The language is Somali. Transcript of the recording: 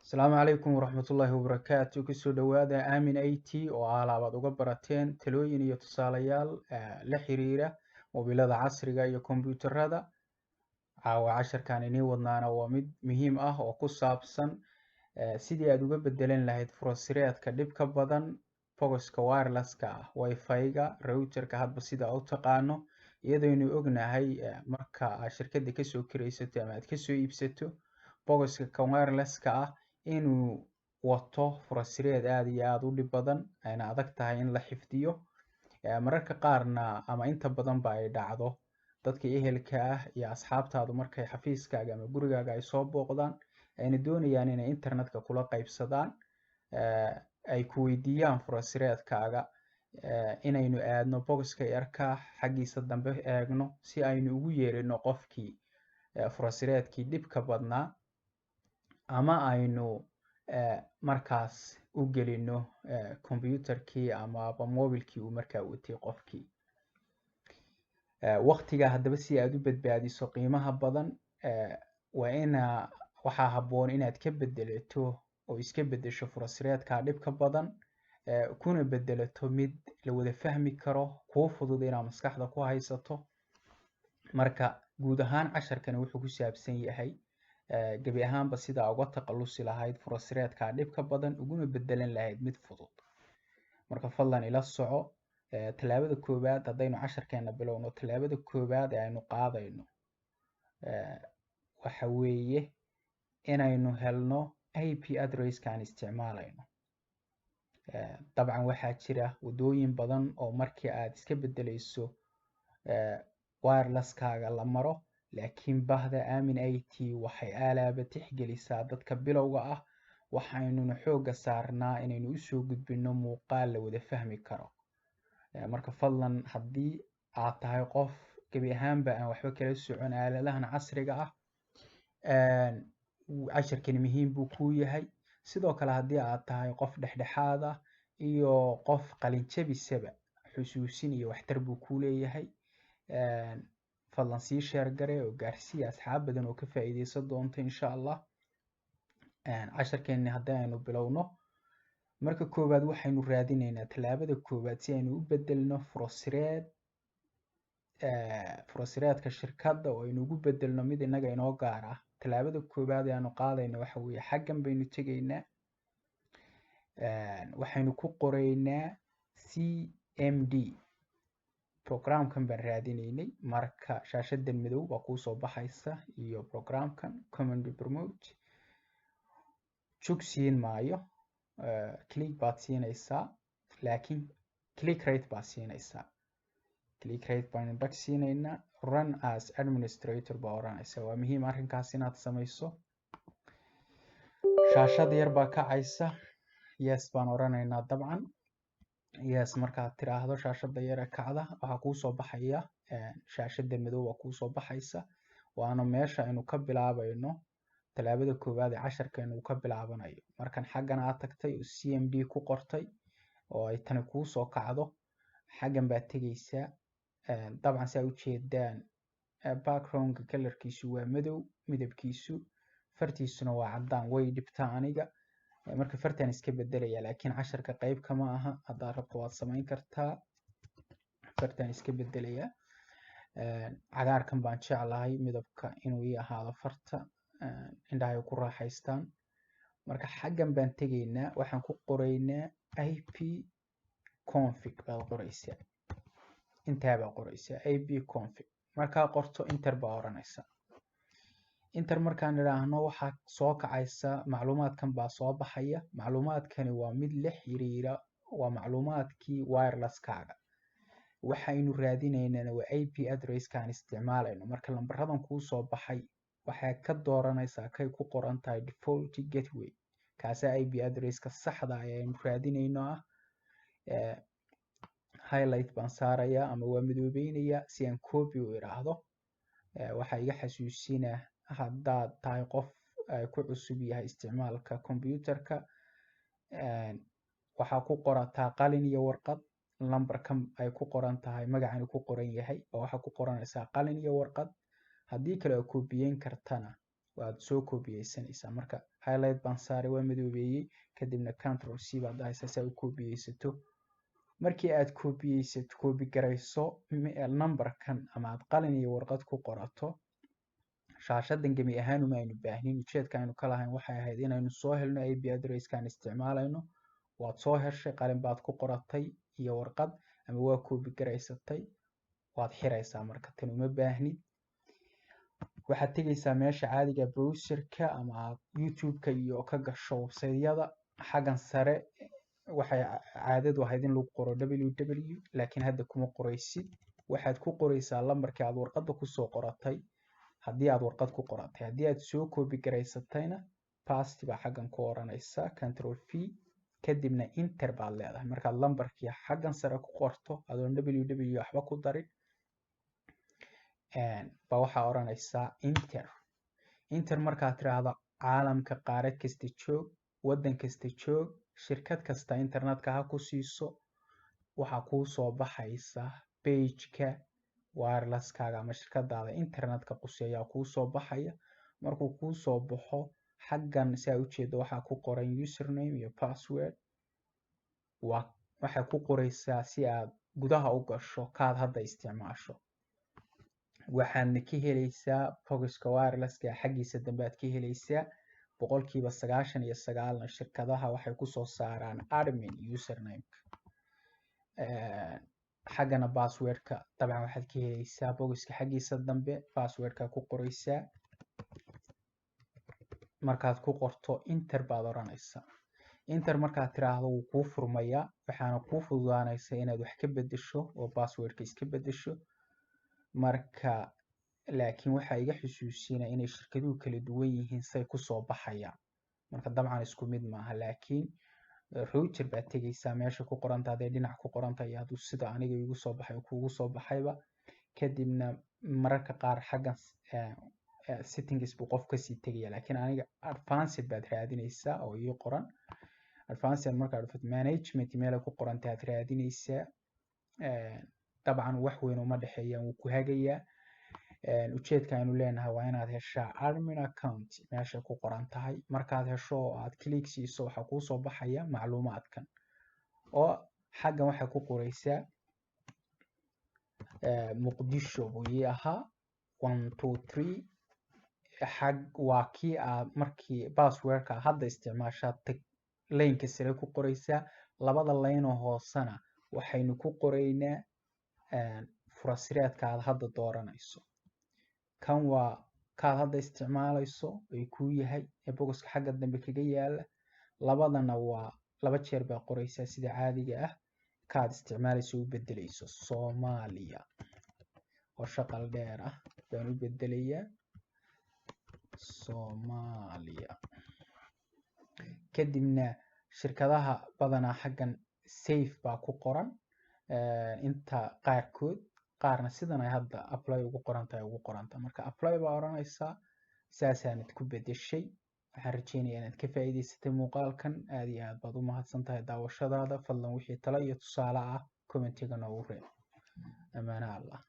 Asalaamu calaykum waraxmatullaahi wabarakaatu. Kusoo dhawaada Aamin IT oo alaabad uga barateen talooyin iyo tusaalayaal la xiriira mobilada casriga iyo kombiyuutarada. Caawa casharkan inii wadnaana waa mid muhiim ah oo ku saabsan sidii aad uga bedelan lahayd furasireedka dhibka badan bogoska wirelesska ah, wifi-ga, routerka hadba sida u taqaano, iyadooynu ognahay marka aad shirkadda kasoo kiraysato ama aad kasoo iibsato bogoska kan wirelesska ah inuu wato furasireed aad iyo aad u dhib badan, ayna adag tahay in la xifdiyo. Mararka qaarna ama inta badan ba ay dhacdo dadka ehelka ah iyo asxaabtaadu markay xafiiskaaga ama gurigaaga ay soo booqdaan ayna doonayaan inay internetka kula qaybsadaan, ay ku weydiiyaan furasireedkaaga, inaynu aadno bogoska yarka xaggiisa dambe eegno si aynu ugu yeerino qofkii furasireedkii dhibka badnaa, ama aynu markaas u gelino kombiyuutarkii amaba mobilkii uu markaa watay qofkii. Waqtiga haddaba si aad u badbaadiso qiimaha badan, waxaa habboon inaad ka bedelato oo iska bedesho furasireedka dhibka badan, kuna bedelato mid la wada fahmi karo, kuu fudud inaad maskaxda ku haysato. Marka guud ahaan casharkani wuxuu ku saabsan yahay gebi ahaanba sidaa uga taqalusi lahayd furasireedka dhibka badan uguna bedelan lahayd mid fudud. Marka fadlan ila soco. Tallaabada koowaad haddaynu casharkeena bilowno, tallaabada koowaad ee aynu qaadayno waxa weeye inaynu helno IP addresska aan isticmaalayno. Dabcan waxaa jira wadooyin badan oo markii aad iska bedelayso wirelesskaaga la maro, laakiin bahda Aamin IT waxay alaaba tixgelisaa dadka bilowga ah, waxaynuna xoogga saarnaa inaynu usoo gudbino muuqaal la wada fahmi karo. Marka fadlan haddii aad tahay qof gebi ahaanba aan waxba kala socon aaladahan casriga ah, casharkani muhiim buu kuu yahay. Sidoo kale haddii aad tahay qof dhexdhexaad ah iyo qof qalin jabisaba, xusuusin iyo waxtar buu kuu leeyahay. Fadlan sii share gare oo gaarsii asxaab badan oo ka faa'iideysan doonto insha Allah. Casharkeeni haddii aynu bilowno, marka koowaad waxaynu raadineynaa tallaabada koowaad si aynu u bedelno furasireedka shirkadda oo aynu ugu bedelno mid inaga inoo gaar ah. Tallaabada koowaad ee aanu qaadayno waxa weeye xaggan baynu tegaynaa, waxaynu ku qoraynaa CMD programkan baan raadineynay. marka shaashadan madow waa kuusoo baxaysa iyo programkan command promote. Jug siin maayo, click baad siinaysaa, laakiin click right baad siinaysaa. click right baynu dhag siinaynaa. run as administrator baa oranaysa. Waa muhiim arrinkaas inaad samayso. shaashada yar baa kacaysa, yes baan oranaynaa. dabcan yes markaad tiraahdo shaashada yare kacda, waxaa kuusoo baxaya shaashada madow waa kuusoo baxaysa, waana meesha aynu ka bilaabayno tallaabada koowaad ee casharkeenu ka bilaabanayo. markan xaggan aad tagtay oo CMD ku qortay oo ay tani kuusoo kacdo, xaggan baad tegaysaa. dabcan saa ujeedaan backgroundka kalarkiisu waa madow, midabkiisu, fartiisuna waa caddaan. way dhibtaa aniga marka fartaan iska bedelaya, laakiin casharka qayb kama aha. haddaad rabto waad samayn kartaa. fartaan iska bedelaya. cagaarkan baan jeclahay midabka inuu ii ahaado farta, indhahay ku raaxaystaan. marka xaggan baan tegaynaa, waxaan ku qoraynaa IP config baad qoraysaa. intaa baa qoraysaa IP config. markaa qorto enter baa oranaysaa. inter markaan idhaahno waxaa soo kacaysa macluumaadkan baa soo baxaya. macluumaadkani waa mid la xiriira, waa macluumaadkii wirelesskaaga. waxaynu raadineynana waa IP addresska aan isticmaalayno. marka lambaradan kuu soo baxay waxaa ka dooranaysaa kay ku qoran tahay default gateway, kaasaa IP addresska saxda ayaynu raadineyno ah. highlight baan saarayaa ama waa madoobeynayaa si aan copy u idhaahdo. waxaa iga xasuusinaa haddaad tahay qof ku cusub yahay isticmaalka kombiyuutarka, waxaa ku qorataa qalin iyo warqad. lambarkan ay ku qoran tahay magacani ku qoran yahay oo waxaa ku qoranaysaa qalin iyo warqad. haddii kale oo koobiyeyn kartana waad soo koobiyeysanaysaa. marka highlight baan saaray waa madoobeeyey, kadibna control c baad dhahaysaa si aad u koobiyeysato. markii aad koobi garayso numberkan ama aad qalin iyo warqad ku qorato, shaashadan gemi ahaan uma aynu baahnin. ujeedka aynu ka lahayn waxay ahayd inaynu soo helno IP addresskaan isticmaalayno. waad soo heshay, qalin baad ku qoratay iyo warqad, ama waa koobi garaysatay, waad xiraysaa. marka tan uma baahnid. waxaad tegaysaa meesha caadiga browserka ama aad youtube-ka iyo ka gasho website-yada. xaggan sare waxay caadadu ahayd in lagu qoro www, laakiin hadda kuma qoraysid. waxaad ku qoraysaa lambarkii aad warqadda kusoo qoratay, haddii aad warqad ku qoratay. haddii aad soo koobi garaysatayna pasti baa xaggan ku oranaysaa, control v, kadibna enter baad leedahay. markaad lambarkii xaggan sare ku qorto adoon www waxba ku darin, ba waxaa oranaysaa enter. markaad tiraahdo caalamka qaarad kasta joog, waddan kasta joog, shirkad kasta internetka ha ku siiso, waxaa kuu soo baxaysa pageka wirelesskaaga ama shirkadaada internetka quseeyaa kuu soo baxaya. markuu kuu soo baxo, xaggan saa ujeedo waxaa ku qoran username iyo password. waxay ku qoraysaa si aad gudaha u gasho kaad hadda isticmaasho. waxaadna ka helaysaa bogoska wirelesska xaggiisa dambe aad ka helaysaa. 99% shirkadaha waxay kusoo saaraan admin usernameka. xaggana passwordka dabcan waxaad ka helaysaa bogoska xaggiisa dambe, passwordka ku qoraysaa. markaad ku qorto enter baad oranaysaa. enter markaad tiraahdo wuu kuu furmayaa, waxaana kuu fududaanaysa inaad wax ka bedesho oo passwordka iska bedesho. marka laakiin waxaa iga xusuusinaya inay shirkaduhu kala duwan yihiin say kusoo baxayaan. marka dabcan isku mid maaha, laakiin router baad tegaysaa meesha ku qoranta, hadday dhinac ku qoranta iyo hadduu sida aniga igu soo baxay kuugu soo baxayba. kadibna mararka qaar xaggan settings buu qof kasii tegaya, laakiin aniga advanced baad raadinaysaa oo ii qoran. advanced markaad management meelay ku qoranta aad raadinaysaa. dabcan wax weyn uma dhexeeyaan, wuu ku hagayaa. ujeedka aynu leenahay waa inaad heshaa admin account meesha ku qoran tahay. markaad hesho oo aad click siiso, waxaa kuu soo baxaya macluumaadkan, oo xaggan waxay ku qoraysaa muqdisho buu ii ahaa 123. waa kii aad markii passwordka hadda isticmaashaad laynka sare ku qoraysaa. labada layn oo hoosena waxaynu ku qoraynaa furasireedka aad hadda dooranayso. kan waa kaad hadda isticmaalayso ay kuu yahay ee bogoska xagga dambe kaga yaala. labadana waa 2 jeer baa qoraysaa sida caadiga ah. kaad isticmaalayso u bedelayso Soomaaliya oo shaqal dheer ah baan u bedelayaa Soomaaliya. kadibna shirkadaha badanaa xaggan safe baa ku qoran inta qaarkood, qaarna sidan ay hadda apply ugu qorantahay marka apply baa oranaysaa. saasaanad ku bedeshay. waxaan rajeynayaa inaad ka faa'iidaysatay muuqaalkan. aad iyo aad baad u mahadsantahay daawashadaada. fadlan wixii talo iyo tusaale ah commentiga noogu reeb. amaana Allah.